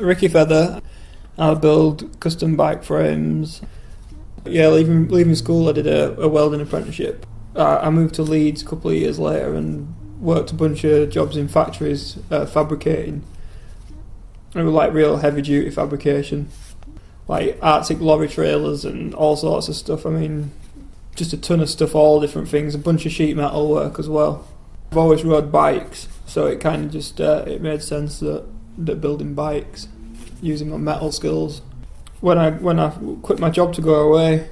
Ricky Feather. I build custom bike frames. Yeah, leaving school I did a welding apprenticeship. I moved to Leeds a couple of years later and worked a bunch of jobs in factories fabricating. It was like real heavy duty fabrication, like Arctic lorry trailers and all sorts of stuff. I mean, just a ton of stuff, all different things, a bunch of sheet metal work as well. I've always rode bikes, so it kind of just it made sense that building bikes, using my metal skills. When I quit my job to go away,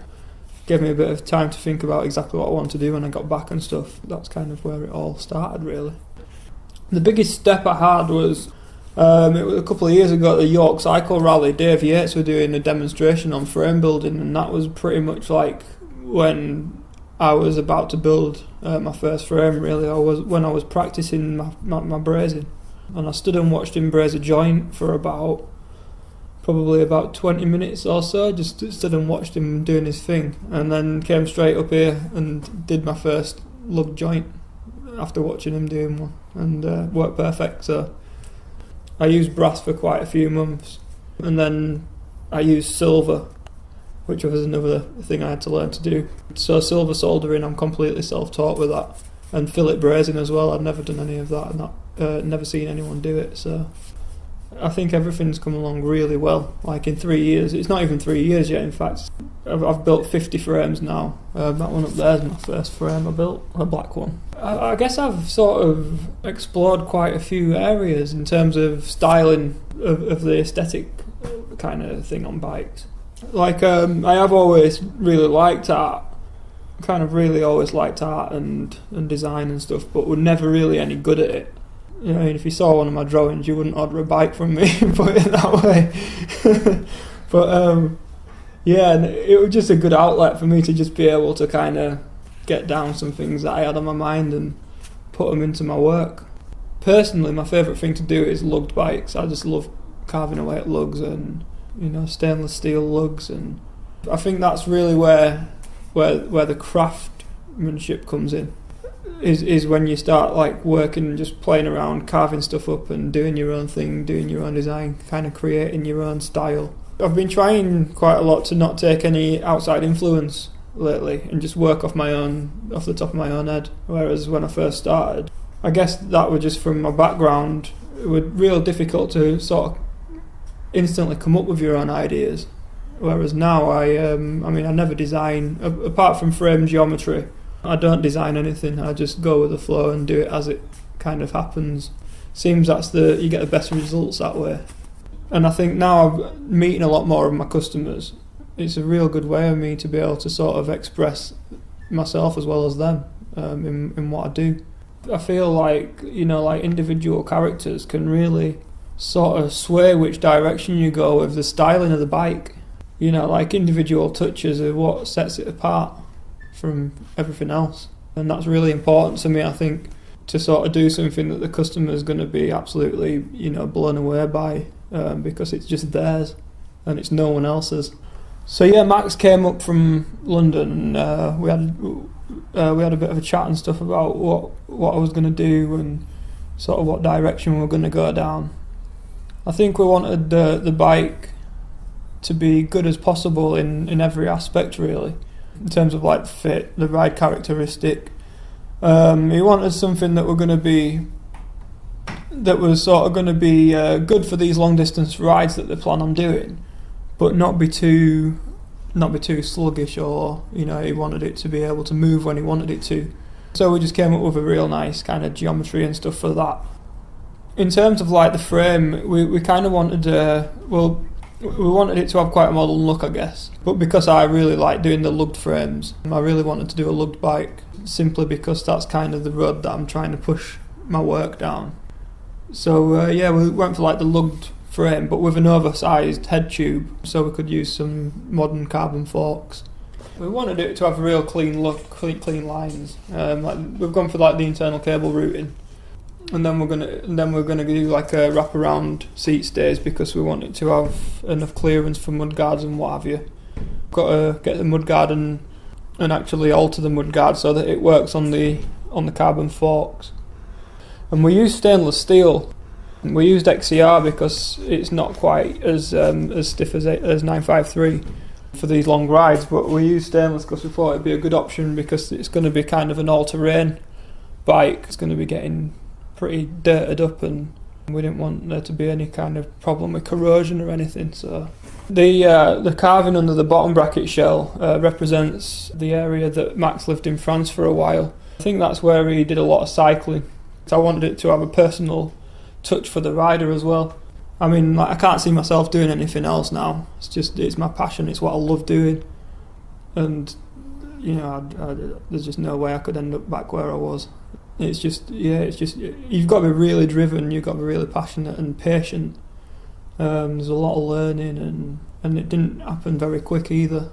gave me a bit of time to think about exactly what I wanted to do when I got back and stuff. That's kind of where it all started, really. The biggest step I had was it was a couple of years ago at the York Cycle Rally. Dave Yates were doing a demonstration on frame building, and that was pretty much like when I was about to build my first frame, really. When I was practicing my brazing, and I stood and watched him braze a joint for probably about 20 minutes or so. Just stood and watched him doing his thing, and then came straight up here and did my first lug joint after watching him doing one, and worked perfect. So I used brass for quite a few months, and then I used silver, which was another thing I had to learn to do. So silver soldering, I'm completely self-taught with that, and fillet brazing as well. I've never done any of that, and never seen anyone do it. So I think everything's come along really well. Like in 3 years, it's not even 3 years yet. In fact, I've built 50 frames now. That one up there is my first frame I built, a black one. I guess I've sort of explored quite a few areas in terms of styling of the aesthetic kind of thing on bikes. Like I have always really liked art, really always liked art and design and stuff, but were never really any good at it. You know, if you saw one of my drawings, you wouldn't order a bike from me, put it that way. But yeah, it was just a good outlet for me to just be able to kind of get down some things that I had on my mind and put them into my work. Personally, my favourite thing to do is lugged bikes. I just love carving away at lugs and, you know, stainless steel lugs, and I think that's really where the craftsmanship comes in. Is when you start like working, just playing around, carving stuff up and doing your own thing, doing your own design, kind of creating your own style. I've been trying quite a lot to not take any outside influence lately and just work off the top of my own head. Whereas when I first started, I guess that was just from my background, it was real difficult to sort of instantly come up with your own ideas. Whereas now I never design, apart from frame geometry. I don't design anything, I just go with the flow and do it as it kind of happens. Seems you get the best results that way. And I think now I'm meeting a lot more of my customers. It's a real good way of me to be able to sort of express myself as well as them in what I do. I feel like, you know, like individual characters can really sort of sway which direction you go with the styling of the bike. You know, like individual touches are what sets it apart from everything else, and that's really important to me, I think, to sort of do something that the customer is going to be absolutely, you know, blown away by, because it's just theirs and it's no one else's. So yeah, Max came up from London, and we had a bit of a chat and stuff about what I was going to do and sort of what direction we were going to go down. I think we wanted the bike to be good as possible in every aspect, really. In terms of like fit, the ride characteristic. He wanted something that was sort of going to be good for these long distance rides that they plan on doing, but not be too sluggish, or, you know, he wanted it to be able to move when he wanted it to. So we just came up with a real nice kind of geometry and stuff for that. In terms of like the frame, we kind of wanted we wanted it to have quite a modern look, I guess. But because I really like doing the lugged frames, I really wanted to do a lugged bike, simply because that's kind of the road that I'm trying to push my work down. So yeah, we went for like the lugged frame, but with an oversized head tube, so we could use some modern carbon forks. We wanted it to have a real clean look, clean lines. Like we've gone for like the internal cable routing. And then we're gonna do like a wraparound seat stays, because we want it to have enough clearance for mudguards and what have you. Got to get the mudguard and actually alter the mudguard so that it works on the carbon forks. And we use stainless steel. We used XCR because it's not quite as stiff as 953 for these long rides, but we used stainless because we thought it'd be a good option because it's going to be kind of an all-terrain bike. It's going to be getting pretty dirted up, and we didn't want there to be any kind of problem with corrosion or anything. So the carving under the bottom bracket shell represents the area that Max lived in France for a while. I think that's where he did a lot of cycling. So I wanted it to have a personal touch for the rider as well. I mean, like, I can't see myself doing anything else now. It's my passion. It's what I love doing, and you know, there's just no way I could end up back where I was. It's just you've got to be really driven. You've got to be really passionate and patient. There's a lot of learning, and it didn't happen very quick either.